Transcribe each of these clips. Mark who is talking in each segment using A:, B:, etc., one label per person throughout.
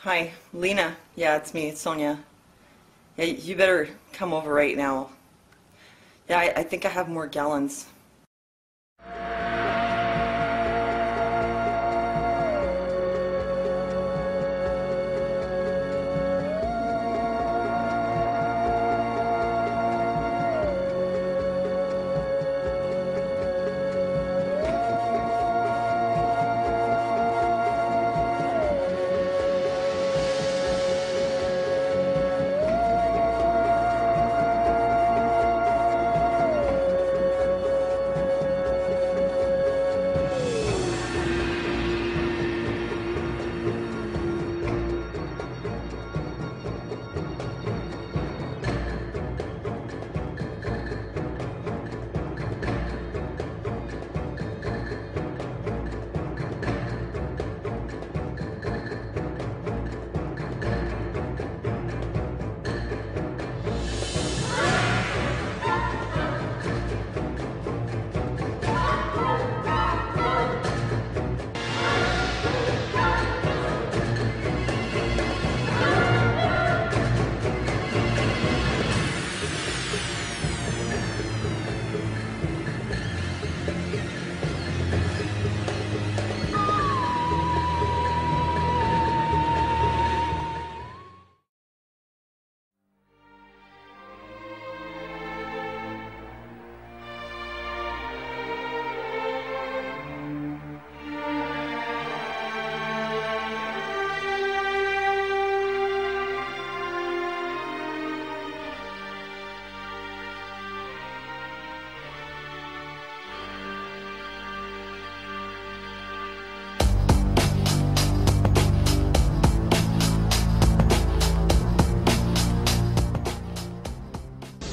A: Hi, Lena. Yeah, it's me, it's Sonia. Yeah, you better come over right now. Yeah, I think I have Morgellons.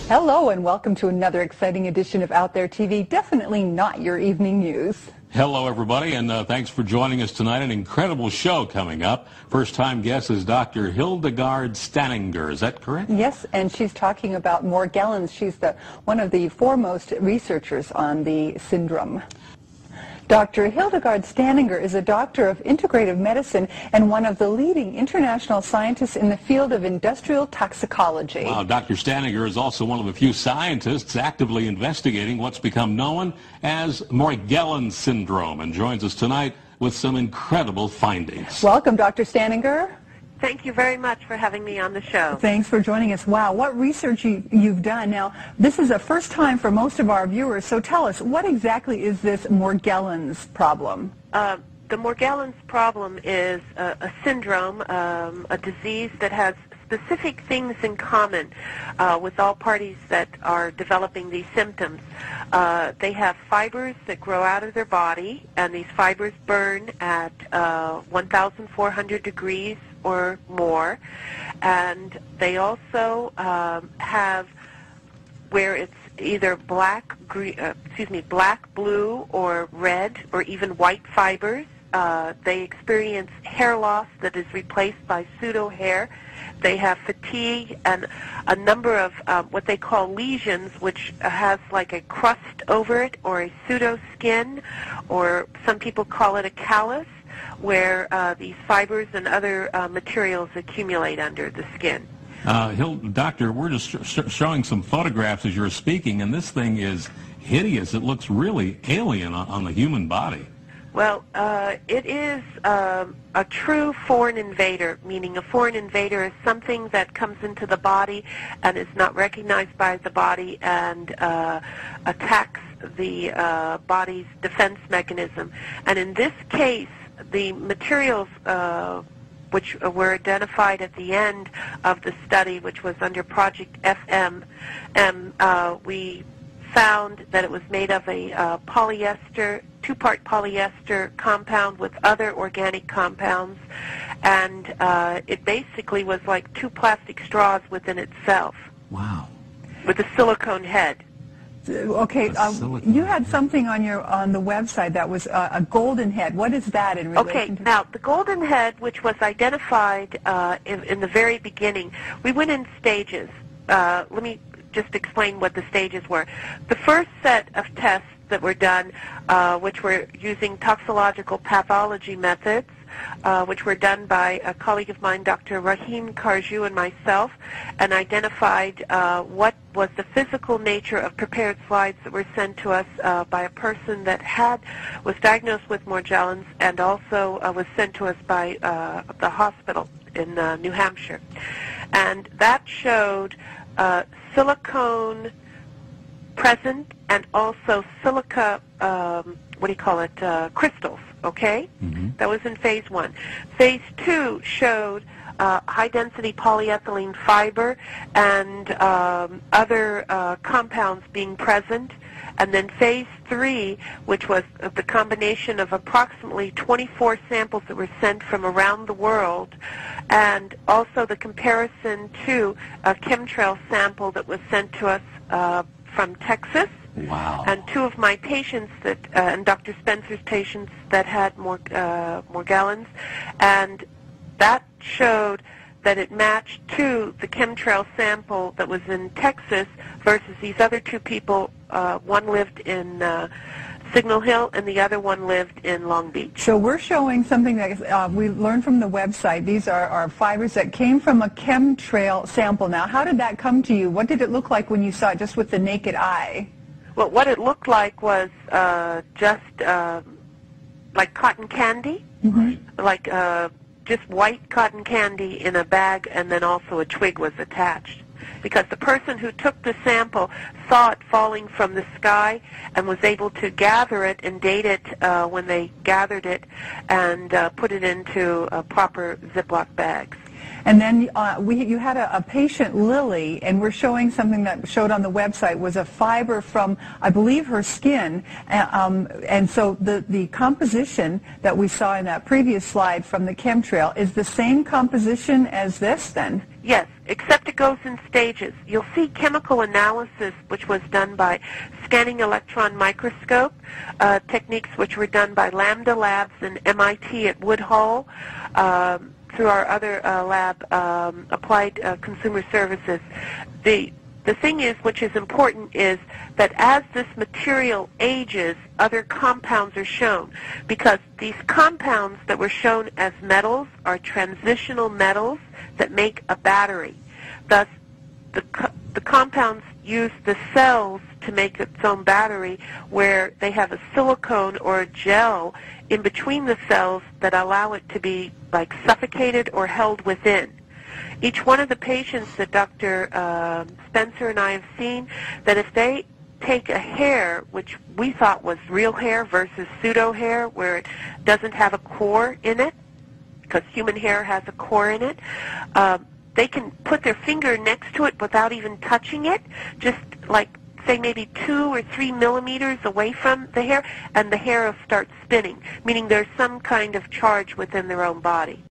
B: Hello and welcome to another exciting edition of Out There TV. Definitely not your evening news.
C: Hello, everybody, and thanks for joining us tonight. An incredible show coming up. First-time guest is Dr. Hildegard Staninger. Is that correct?
B: Yes, and she's talking about Morgellons. She's one of the foremost researchers on the syndrome. Dr. Hildegard Staninger is a doctor of integrative medicine and one of the leading international scientists in the field of industrial toxicology.
C: Wow, Dr. Staninger is also one of a few scientists actively investigating what's become known as Morgellons syndrome and joins us tonight with some incredible findings.
B: Welcome, Dr. Staninger.
D: Thank you very much for having me on the show.
B: Thanks for joining us. Wow, what research you've done. Now, this is a first time for most of our viewers, so tell us, what exactly is this Morgellons problem?
D: The Morgellons problem is a syndrome, a disease that has specific things in common with all parties that are developing these symptoms. They have fibers that grow out of their body, and these fibers burn at 1,400 degrees or more, and they also have where it's either black, blue, or red, or even white fibers. They experience hair loss that is replaced by pseudo hair. They have fatigue and a number of what they call lesions, which has like a crust over it, or a pseudo skin, or some people call it a callus, where these fibers and other materials accumulate under the skin.
C: Doctor, we're just showing some photographs as you're speaking, and this thing is hideous. It looks really alien on the human body.
D: Well, it is a true foreign invader, meaning a foreign invader is something that comes into the body and is not recognized by the body and attacks the body's defense mechanism. And in this case, the materials which were identified at the end of the study, which was under Project FM, we found that it was made of a polyester, two-part polyester compound with other organic compounds, and it basically was like two plastic straws within itself.
C: Wow.
D: With a silicone head.
B: Okay, you had something on the website that was a golden head. What is that in relation to?
D: Now the golden head, which was identified in the very beginning, we went in stages. Let me just explain what the stages were. The first set of tests that were done, which were using toxicological pathology methods, which were done by a colleague of mine, Dr. Rahim Karju, and myself, and identified what was the physical nature of prepared slides that were sent to us by a person that was diagnosed with Morgellons, and also was sent to us by the hospital in New Hampshire. And that showed silicone present and also silica, crystals, okay? Mm-hmm. That was in phase 1. Phase 2 showed high-density polyethylene fiber and other compounds being present. And then phase 3, which was the combination of approximately 24 samples that were sent from around the world, and also the comparison to a chemtrail sample that was sent to us from Texas.
C: Wow.
D: And 2 of my patients and Dr. Spencer's patients that had Morgellons, and that showed that it matched to the chemtrail sample that was in Texas versus these other 2 people. One lived in Signal Hill and the other one lived in Long Beach.
B: So we're showing something that we learned from the website. These are fibers that came from a chemtrail sample. Now, how did that come to you? What did it look like when you saw it just with the naked eye?
D: Well, what it looked like was just like cotton candy,
B: mm-hmm.
D: like just white cotton candy in a bag, and then also a twig was attached. Because the person who took the sample saw it falling from the sky and was able to gather it and date it when they gathered it and put it into proper Ziploc bags.
B: And then you had a patient, Lily, and we're showing something that showed on the website was a fiber from, I believe, her skin. And so the composition that we saw in that previous slide from the chemtrail is the same composition as this, then?
D: Yes, except it goes in stages. You'll see chemical analysis, which was done by scanning electron microscope, techniques which were done by Lambda Labs and MIT at Woodhull, through our other lab, Applied Consumer Services. The thing is, which is important, is that as this material ages, other compounds are shown, because these compounds that were shown as metals are transitional metals that make a battery. Thus, the compounds use the cells to make its own battery, where they have a silicone or a gel in between the cells that allow it to be like suffocated or held within. Each one of the patients that Dr. Spencer and I have seen, that if they take a hair, which we thought was real hair versus pseudo hair, where it doesn't have a core in it, because human hair has a core in it, they can put their finger next to it without even touching it, just like, say, maybe 2 or 3 millimeters away from the hair, and the hair will start spinning, meaning there's some kind of charge within their own body.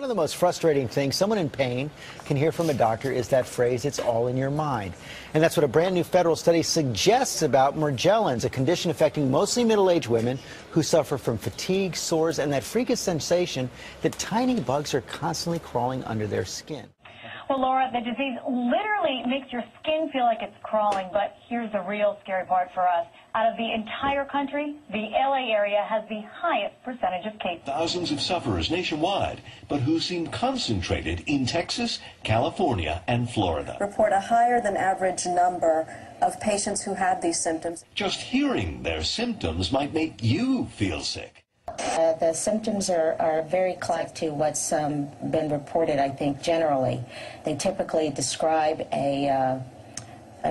E: of the most frustrating things someone in pain can hear from a doctor is that phrase, "it's all in your mind." And that's what a brand new federal study suggests about Morgellons, a condition affecting mostly middle-aged women who suffer from fatigue, sores, and that freakish sensation that tiny bugs are constantly crawling under their skin.
F: Well, Laura, the disease literally makes your skin feel like it's crawling, but here's the real scary part for us. Out of the entire country, the LA area has the highest percentage of cases.
G: Thousands of sufferers nationwide, but who seem concentrated in Texas, California, and Florida.
H: Report a higher than average number of patients who had these symptoms.
G: Just hearing their symptoms might make you feel sick.
I: The symptoms are very close to what's been reported, I think, generally. They typically describe a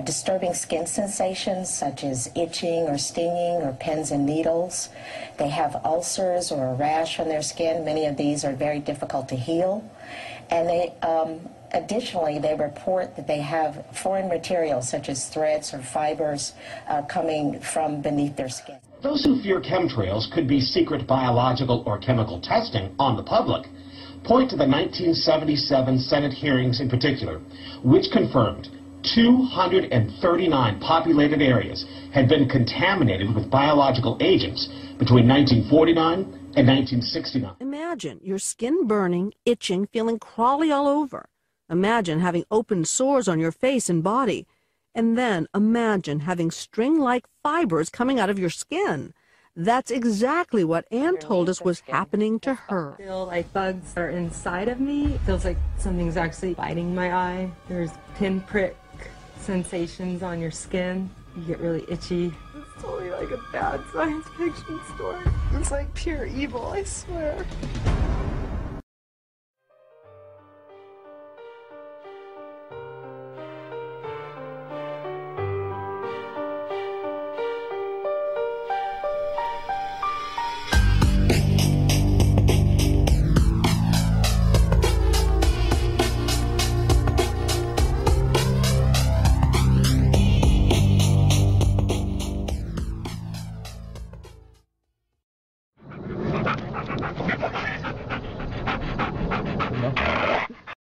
I: disturbing skin sensations such as itching or stinging or pins and needles. They have ulcers or a rash on their skin. Many of these are very difficult to heal. And they additionally, they report that they have foreign materials such as threads or fibers coming from beneath their skin.
J: Those who fear chemtrails could be secret biological or chemical testing on the public point to the 1977 Senate hearings in particular, which confirmed 239 populated areas had been contaminated with biological agents between 1949 and 1969.
K: Imagine your skin burning, itching, feeling crawly all over. Imagine having open sores on your face and body. And then imagine having string-like fibers coming out of your skin. That's exactly what Anne told us was happening to her.
L: I feel like bugs are inside of me. It feels like something's actually biting my eye. There's pinprick sensations on your skin. You get really itchy. It's totally like a bad science fiction story. It's like pure evil, I swear.